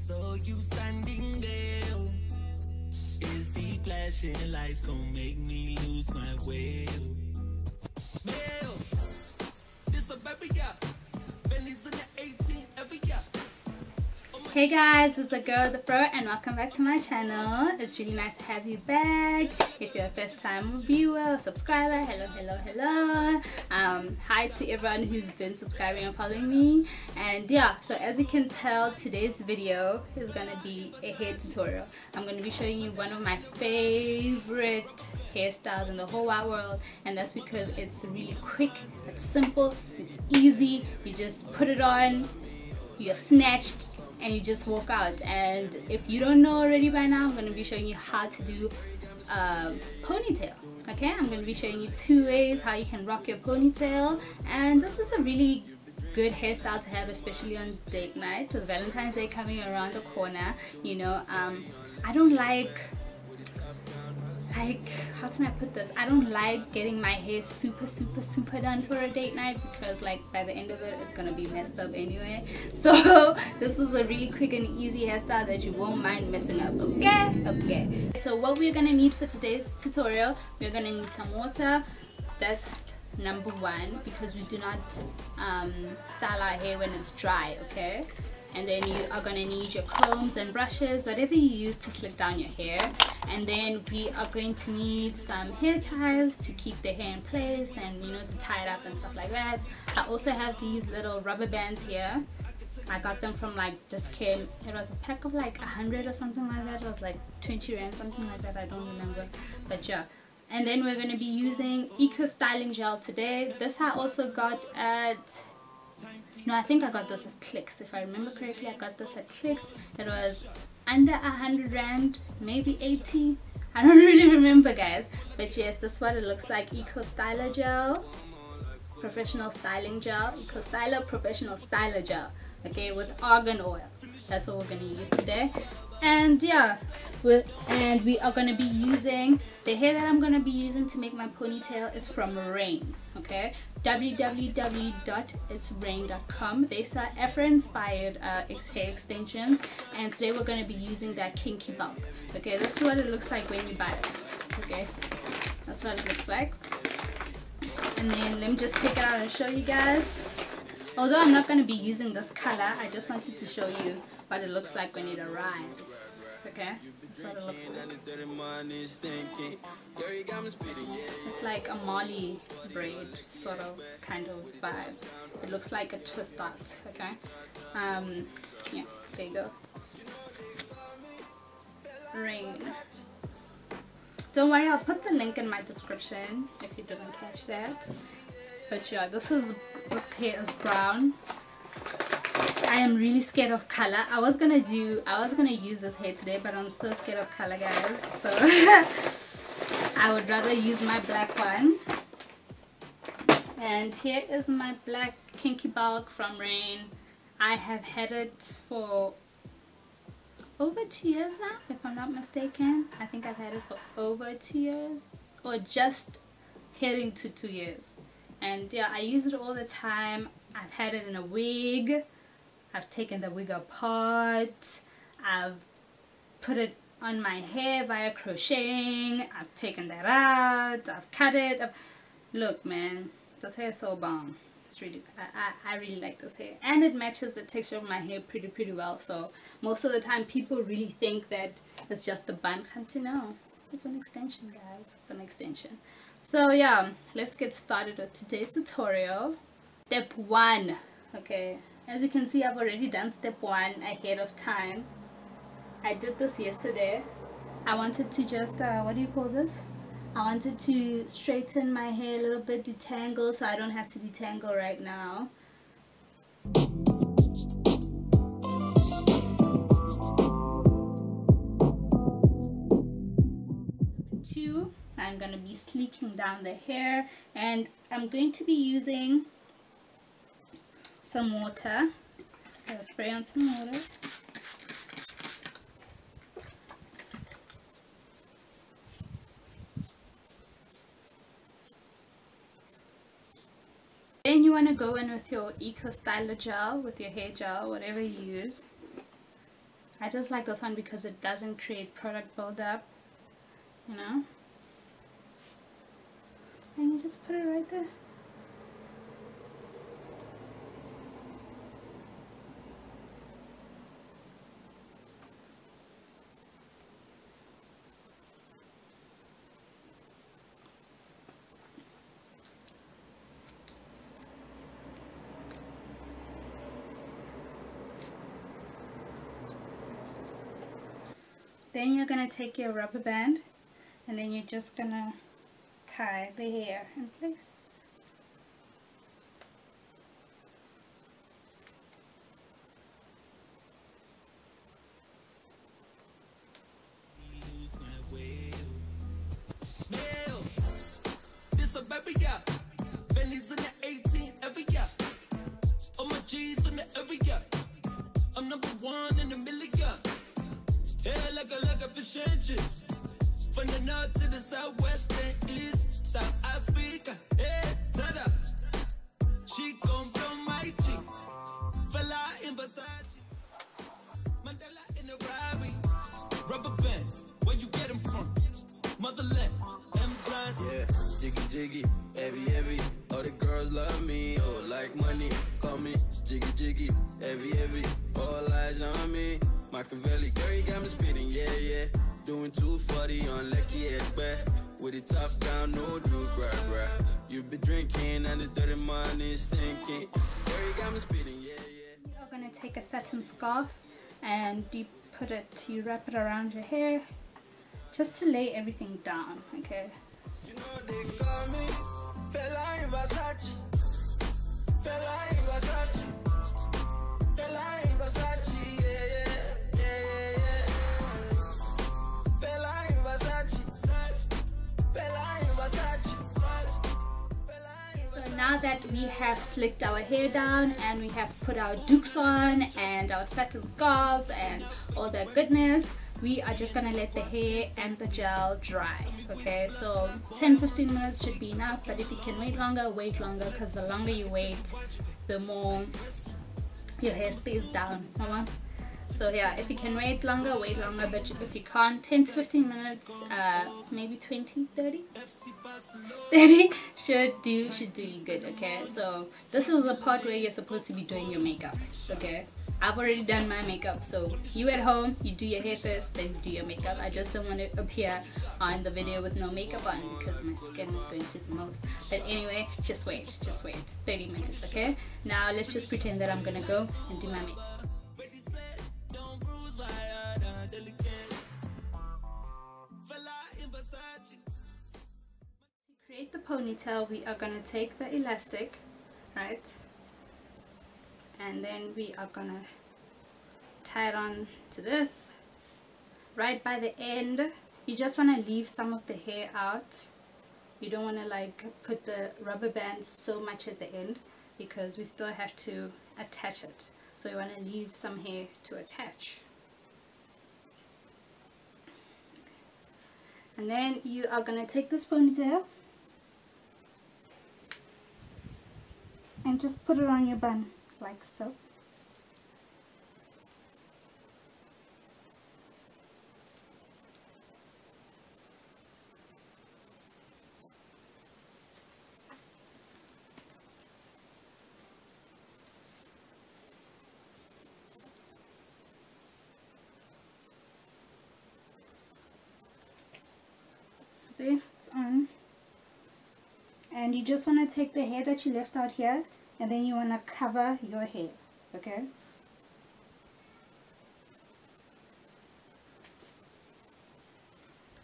saw you standing there. Is the flashing lights gonna make me lose my way? Mail, this a baby, yeah. Benny's in the 18 every year. Hey guys, it's the girl with the fro and welcome back to my channel. It's really nice to have you back. If you're a first time viewer or subscriber, hello. Hi to everyone who's been subscribing and following me. And yeah, so as you can tell, today's video is gonna be a hair tutorial. I'm gonna be showing you one of my favorite hairstyles in the whole wide world, and that's because it's really quick, it's simple, it's easy. You just put it on, you're snatched, and you just walk out. And if you don't know already by now, I'm going to be showing you how to do ponytail. Okay, I'm going to be showing you 2 ways how you can rock your ponytail, and this is a really good hairstyle to have, especially on date night with Valentine's Day coming around the corner. You know, I don't like how can I put this, I don't like getting my hair super done for a date night, because like by the end of it it's gonna be messed up anyway. So this is a really quick and easy hairstyle that you won't mind messing up. Okay, so what we're gonna need for today's tutorial, we're gonna need some water. That's number one, because we do not style our hair when it's dry. Okay, and then you are going to need your combs and brushes, whatever you use to slick down your hair. And then we are going to need some hair ties to keep the hair in place, and you know, to tie it up and stuff like that. I also have these little rubber bands here. I got them from like just came, it was a pack of like 100 or something like that. It was like 20 rand, something like that, I don't remember, but yeah. And then we're going to be using Eco Styling Gel today. This I also got at, no, I think I got this at Clicks. If I remember correctly, I got this at Clicks. It was under 100 rand, maybe 80. I don't really remember, guys. But yes, this is what it looks like. Eco Styler Gel, Professional Styling Gel, Eco Styler Professional Styler Gel. Okay, with argan oil. That's what we're going to use today. And yeah, we are going to be using, the hair that I'm going to be using to make my ponytail is from Rain. Okay, www.itsrain.com. They sell Afro-inspired hair extensions, and today we're going to be using that Kinky bulk. Okay, this is what it looks like when you buy it. Okay, that's what it looks like. And then let me just take it out and show you guys. Although I'm not going to be using this color, I just wanted to show you what it looks like when it arrives. Okay, that's what it looks like. It's like a Mali braid sort of kind of vibe. It looks like a twist knot. Okay, yeah, there you go. Rain. Don't worry, I'll put the link in my description if you didn't catch that. But yeah, this hair is brown. I am really scared of color. I was gonna use this hair today, but I'm so scared of color, guys. So I would rather use my black one. And here is my black Kinky bulk from Rain. I have had it for over 2 years now, if I'm not mistaken. I think I've had it for over 2 years, or just heading to 2 years. And yeah, I use it all the time. I've had it in a wig. I've taken the wig apart. I've put it on my hair via crocheting. I've taken that out. I've cut it. Look, man, this hair is so bomb. It's really, I really like this hair, and it matches the texture of my hair pretty well. So most of the time, people really think that it's just a bun. Come to know, it's an extension, guys. It's an extension. So yeah, let's get started with today's tutorial. Step 1. Okay, as you can see, I've already done step 1 ahead of time. I did this yesterday. I wanted to just what do you call this? I wanted to straighten my hair a little bit, detangle, so I don't have to detangle right now. 2, I'm going to be sleeking down the hair, and I'm going to be using some water. I'll spray on some water. Then you want to go in with your Eco Styler gel, with your hair gel, whatever you use. I just like this one because it doesn't create product buildup, you know. And you just put it right there. Then you're going to take your rubber band and then you're just going to tie the hair in place. This a baby, yeah. Benny's in the 18 every year. All my G's in the every year. I'm #1 in a million. Yeah, like a fish and chips. From the north to the southwest and east, South Africa. Yeah, tada. She gon' blow my cheeks. Fella in Versace. Mandela in a Rari. Rubber bands, where you get them from? Motherland, M-Science. Yeah, jiggy jiggy, heavy. All the girls love me, oh, like money. Call me jiggy jiggy, heavy. All eyes on me. Machiavelli, girl, you got me spitting, yeah. Doing 240 on Lecky Ekbe. With it top down, no do, bruh. You be drinking and the dirty money stinking. Girl, you got me spitting, yeah. We are going to take a satin scarf and you wrap it around your hair just to lay everything down, okay? You know they call me Fella in Versace. Fella in Versace. Fella in Versace, yeah. Fella in Versace. Fella in Versace. So now that we have slicked our hair down and we have put our dukes on and our satin scarves and all that goodness, we are just gonna let the hair and the gel dry. Okay, so 10-15 minutes should be enough, but if you can wait longer, because the longer you wait, the more your hair stays down. So yeah, if you can wait longer, but if you can't, 10-15 minutes, maybe 20-30 should do you good. Okay, so this is the part where you're supposed to be doing your makeup. Okay, I've already done my makeup, so you at home, you do your hair first, then you do your makeup. I just don't want to appear on the video with no makeup on because my skin is going through the most. But anyway, just wait 30 minutes. Okay, now let's just pretend that I'm gonna go and do my makeup. To create the ponytail, we are going to take the elastic, right, and then we are going to tie it on to this right by the end. You just want to leave some of the hair out. You don't want to like put the rubber band so much at the end because we still have to attach it, so you want to leave some hair to attach. And then you are going to take this ponytail and just put it on your bun like so. See, it's on. And you just want to take the hair that you left out here and then you want to cover your hair, okay?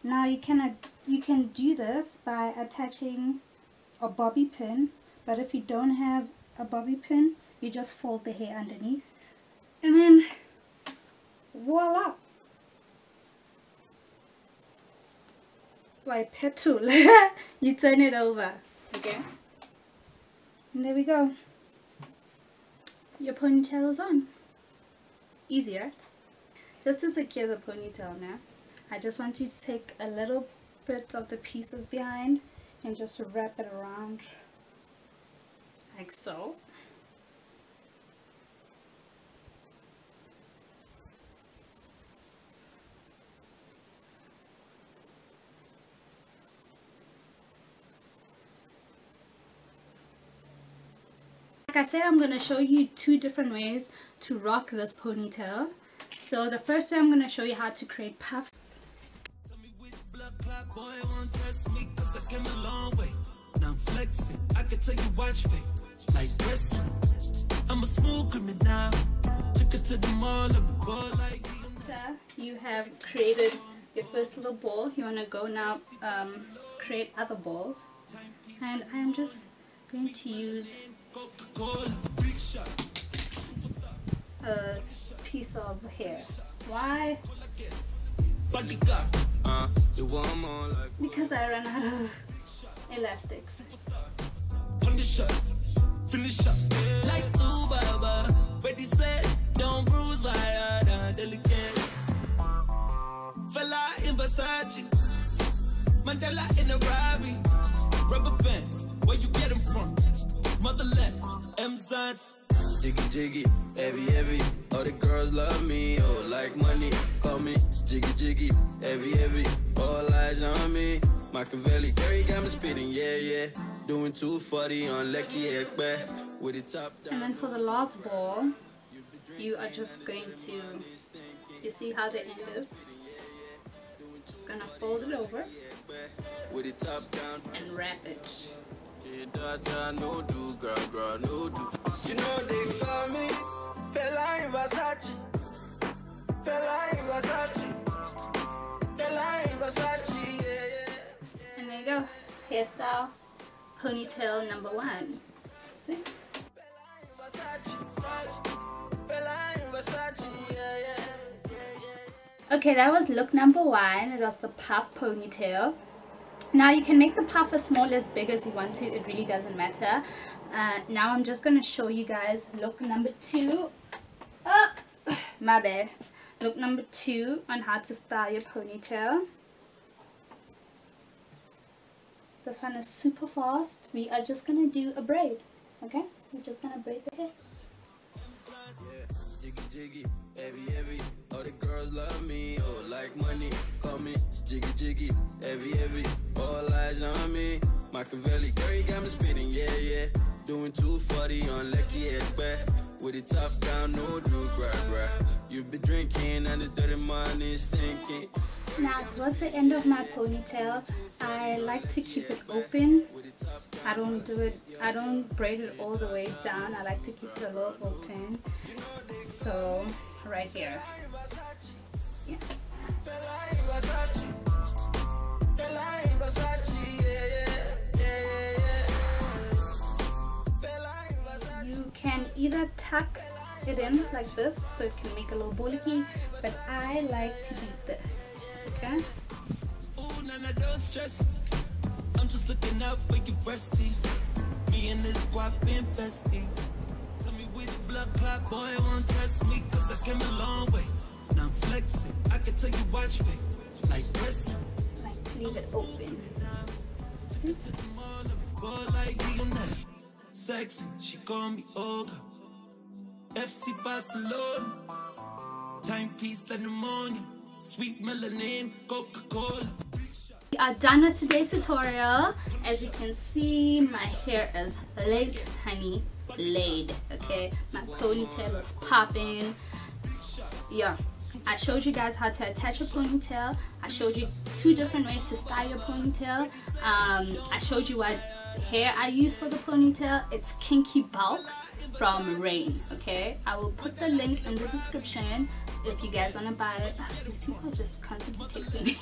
Now you can do this by attaching a bobby pin, but if you don't have a bobby pin, you just fold the hair underneath and then voila! Like petal. You turn it over, okay, and there we go. Your ponytail is on. Easy, right? Just to secure the ponytail now, I just want you to take a little bit of the pieces behind and just wrap it around like so. I said, I'm going to show you 2 different ways to rock this ponytail. So the first way, I'm going to show you how to create puffs. Now I'm flexing, I can tell you watch me like wrestling. I'm a smooth criminal. Took it to the mall, I'm a ball like. So you have created your first little ball. You want to go now create other balls, and I'm just going to use a piece of hair. Why? Because I ran out of elastics. Finish up like two baba. Ready set, don't bruise my heart, delicate. Fella in Versace, Mandela in a Rari, rubber bands, where you get them from? Motherland, M-Sides. Jiggy jiggy, heavy heavy, all the girls love me, oh like money, call me jiggy jiggy, heavy heavy, all eyes on me. Machiavelli, Gary got me spitting, yeah, yeah. Doing 240 on Lecky Ekbe with it top down. And then for the last ball, you are just going to, you see how the end is? Just gonna fold it over with it top down and wrap it. No do, girl, no do. You know they call me Fella in Versace, Fella in Versace, Fella in Versace, yeah. And there you go, hairstyle ponytail number 1. See? Okay, that was look number 1. It was the puff ponytail. Now you can make the puff as small as big as you want to. It really doesn't matter. Now I'm just going to show you guys look number 2. Oh, my bad. Look number 2 on how to style your ponytail. This one is super fast. We are just going to do a braid. Okay? We're just going to braid the hair. Yeah, jiggy jiggy, heavy heavy, all the girls love me, oh like money, call me jiggy jiggy, heavy heavy, all eyes on me. Machiavelli, Gary got me spitting, yeah, yeah. Doing 240 on Lecky Ekbe with it top down, no do, gra. You be drinking and the dirty money stinking. Now towards the end of my ponytail, I like to keep it open. I don't braid it all the way down. I like to keep it a little open. So right here. Yeah. You can either tuck it in like this so it can make a little boliki, but I like to do this. Okay? Ooh, nah, don't stress. I'm just looking out for your breasties. Me and this squad been besties. Tell me which blood clot boy won't test me, cause I came a long way. Now I'm flexing, I can tell you watch me like wrestling. Like to leave it open. Sexy, she call me Olga. FC Barcelona. Timepiece like pneumonia. Sweet melanin, Coca-Cola. We are done with today's tutorial. As you can see, my hair is laid, honey, laid. Okay, my ponytail is popping. Yeah, I showed you guys how to attach a ponytail. I showed you 2 different ways to style your ponytail. I showed you what hair I use for the ponytail. It's Kinky Bulk from Rain. Okay, I will put the link in the description if you guys want to buy it. These people are just constantly texting me.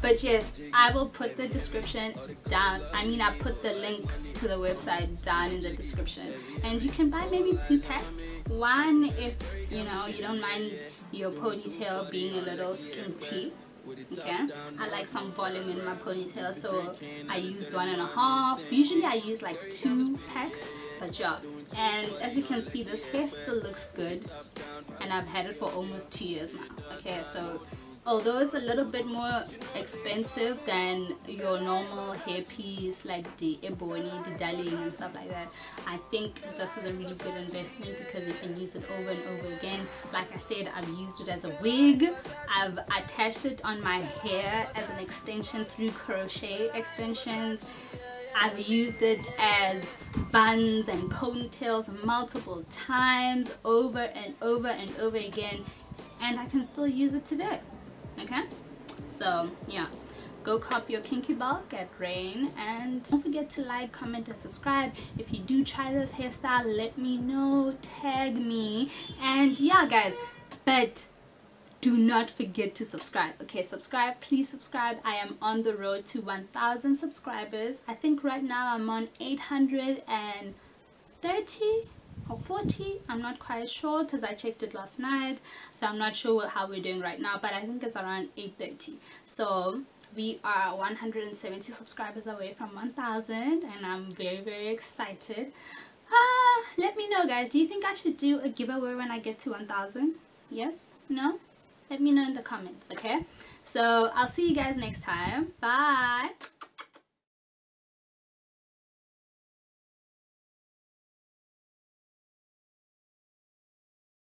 But yes, I will put the description down. I mean, I put the link to the website down in the description, and you can buy maybe 2 packs. One if you know you don't mind your ponytail being a little skinty. Okay, I like some volume in my ponytail, so I used 1.5. Usually I use like 2 packs, but yeah. And as you can see, this hair still looks good, and I've had it for almost 2 years now. Okay, so although it's a little bit more expensive than your normal hairpiece like the ebony, the darling and stuff like that, I think this is a really good investment because you can use it over and over again. Like I said, I've used it as a wig. I've attached it on my hair as an extension through crochet extensions. I've used it as buns and ponytails multiple times, over and over and over again, and I can still use it today. Okay, so yeah, go cop your Kinky bulk at Rain, and don't forget to like, comment, and subscribe. If you do try this hairstyle, let me know, tag me, and yeah guys, but do not forget to subscribe. Okay, subscribe, please subscribe. I am on the road to 1,000 subscribers. I think right now I'm on 830 or 40. I'm not quite sure because I checked it last night, so I'm not sure how we're doing right now, but I think it's around 830. So we are 170 subscribers away from 1,000, and I'm very excited. Let me know guys, do you think I should do a giveaway when I get to 1,000? Yes? No? Let me know in the comments, okay? So I'll see you guys next time. Bye.